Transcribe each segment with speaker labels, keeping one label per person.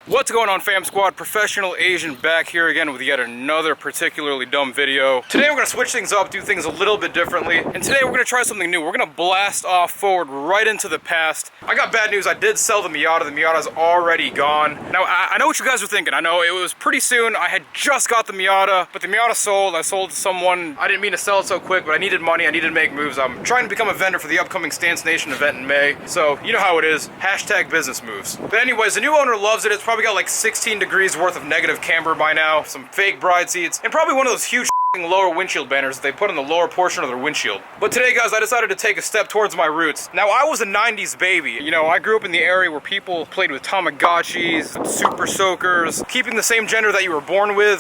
Speaker 1: What's going on, fam squad? Professional Asian back here again with yet another particularly dumb video. Today we're going to switch things up, do things a little bit differently, and today we're going to try something new. We're going to blast off forward right into the past. I got bad news. I did sell the Miata. The Miata's already gone. Now, I know what you guys are thinking. I know it was pretty soon. I had just got the Miata, but the Miata sold. I sold to someone. I didn't mean to sell it so quick, but I needed money. I needed to make moves. I'm trying to become a vendor for the upcoming Stance Nation event in May, so you know how it is. Hashtag business moves. But anyways, the new owner loves it. It's probably got like 16 degrees worth of negative camber by now, some fake bride seats, and probably one of those huge lower windshield banners that they put in the lower portion of their windshield. But today, guys, I decided to take a step towards my roots. Now, I was a 90s baby. You know, I grew up in the area where people played with Tamagotchis, Super Soakers, keeping the same gender that you were born with,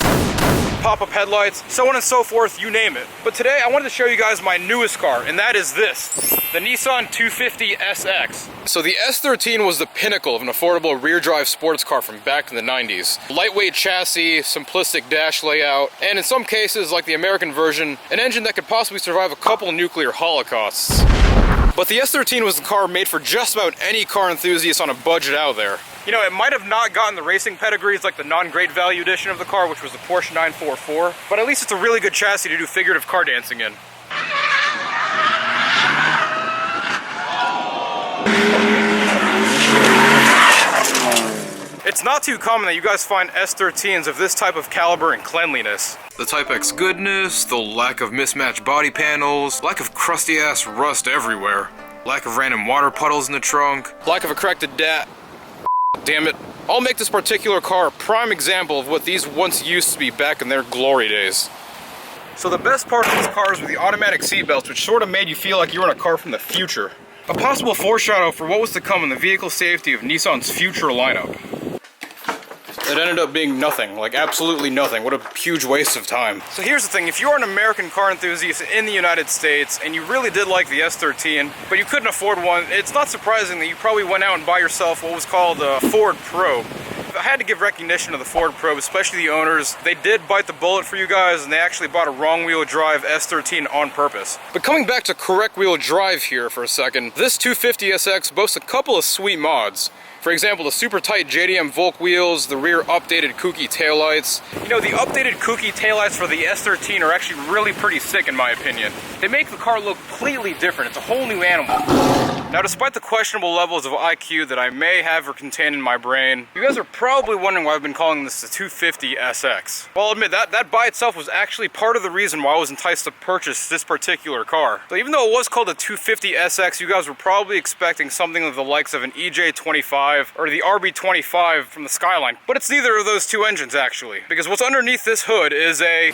Speaker 1: pop-up headlights, so on and so forth, you name it. But today, I wanted to show you guys my newest car, and that is this, the Nissan 250 SX. So the S13 was the pinnacle of an affordable rear-drive sports car from back in the 90s. Lightweight chassis, simplistic dash layout, and in some cases, like the American version, an engine that could possibly survive a couple nuclear holocausts. But the S13 was the car made for just about any car enthusiast on a budget out there. You know, it might have not gotten the racing pedigrees like the non-great value edition of the car, which was the Porsche 944, but at least it's a really good chassis to do figurative car dancing in. It's not too common that you guys find S13s of this type of caliber and cleanliness. The Type X goodness, the lack of mismatched body panels, lack of crusty ass rust everywhere, lack of random water puddles in the trunk, lack of a corrected damn it. I'll make this particular car a prime example of what these once used to be back in their glory days. So the best part of these cars were the automatic seatbelts, which sort of made you feel like you were in a car from the future. A possible foreshadow for what was to come in the vehicle safety of Nissan's future lineup. It ended up being nothing, like absolutely nothing. What a huge waste of time. So here's the thing, if you're an American car enthusiast in the United States and you really did like the S13, but you couldn't afford one, it's not surprising that you probably went out and bought yourself what was called a Ford Probe. I had to give recognition to the Ford Probe, especially the owners. They did bite the bullet for you guys, and they actually bought a wrong wheel drive S13 on purpose. But coming back to correct wheel drive here for a second, this 250 SX boasts a couple of sweet mods. For example, the super tight JDM Volk wheels, the rear updated kooky taillights. You know, the updated kooky taillights for the S13 are actually really pretty sick in my opinion. They make the car look completely different. It's a whole new animal. Now, despite the questionable levels of IQ that I may have or contain in my brain, you guys are probably wondering why I've been calling this the 250 SX. Well, I'll admit, that by itself was actually part of the reason why I was enticed to purchase this particular car. So even though it was called a 250 SX, you guys were probably expecting something of the likes of an EJ25 or the RB25 from the Skyline. But it's neither of those two engines, actually. Because what's underneath this hood is a...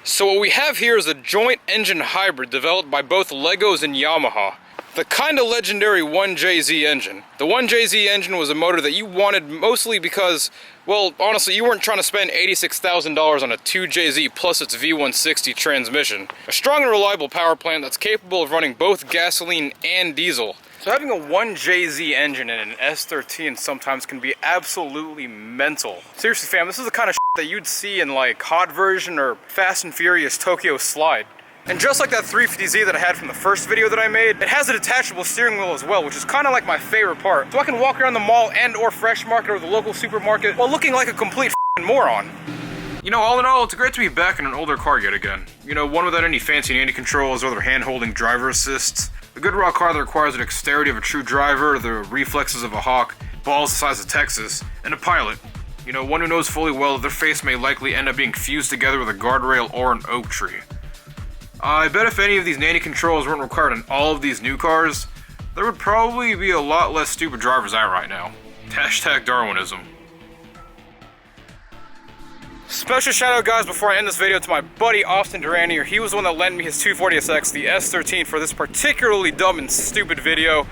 Speaker 1: So what we have here is a joint engine hybrid developed by both Legos and Yamaha. The kinda legendary 1JZ engine. The 1JZ engine was a motor that you wanted mostly because, well, honestly, you weren't trying to spend $86,000 on a 2JZ plus its V160 transmission. A strong and reliable power plant that's capable of running both gasoline and diesel. So having a 1JZ engine in an S13 sometimes can be absolutely mental. Seriously, fam, this is the kind of that you'd see in like Hot Version or Fast and Furious Tokyo Slide. And just like that 350Z that I had from the first video that I made, it has a detachable steering wheel as well, which is kind of like my favorite part. So I can walk around the mall and or Fresh Market or the local supermarket while looking like a complete moron. You know, all in all, it's great to be back in an older car yet again. You know, one without any fancy nanny controls or other hand-holding driver assists. A good raw car that requires the dexterity of a true driver, the reflexes of a hawk, balls the size of Texas, and a pilot. You know, one who knows fully well that their face may likely end up being fused together with a guardrail or an oak tree. I bet if any of these nanny controls weren't required in all of these new cars, there would probably be a lot less stupid drivers out right now. Hashtag Darwinism. Special shout out, guys, before I end this video to my buddy Austin Duran here. He was the one that lent me his 240SX, the S13, for this particularly dumb and stupid video.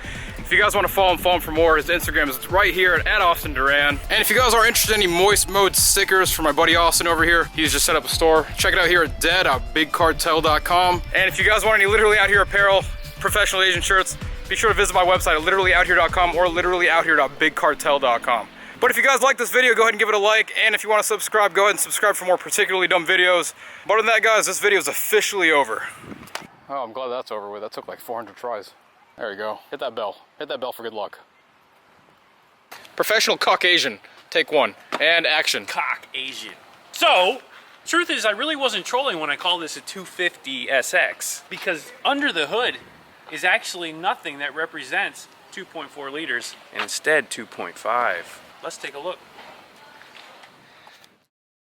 Speaker 1: If you guys want to follow him for more, his Instagram is right here at Austin Duran. And if you guys are interested in any moist mode stickers for my buddy Austin over here, he's just set up a store. Check it out here at dead.bigcartel.com. And if you guys want any Literally Out Here apparel, professional Asian shirts, be sure to visit my website at literallyouthere.com or literallyouthere.bigcartel.com. But if you guys like this video, go ahead and give it a like, and if you want to subscribe, go ahead and subscribe for more particularly dumb videos. But other than that, guys, this video is officially over. Oh, I'm glad that's over with. That took like 400 tries. There you go. Hit that bell. Hit that bell for good luck. Professional Caucasian. Take one. And action.
Speaker 2: Caucasian. So, truth is, I really wasn't trolling when I called this a 250 SX, because under the hood is actually nothing that represents 2.4 liters, and instead 2.5. Let's take a look.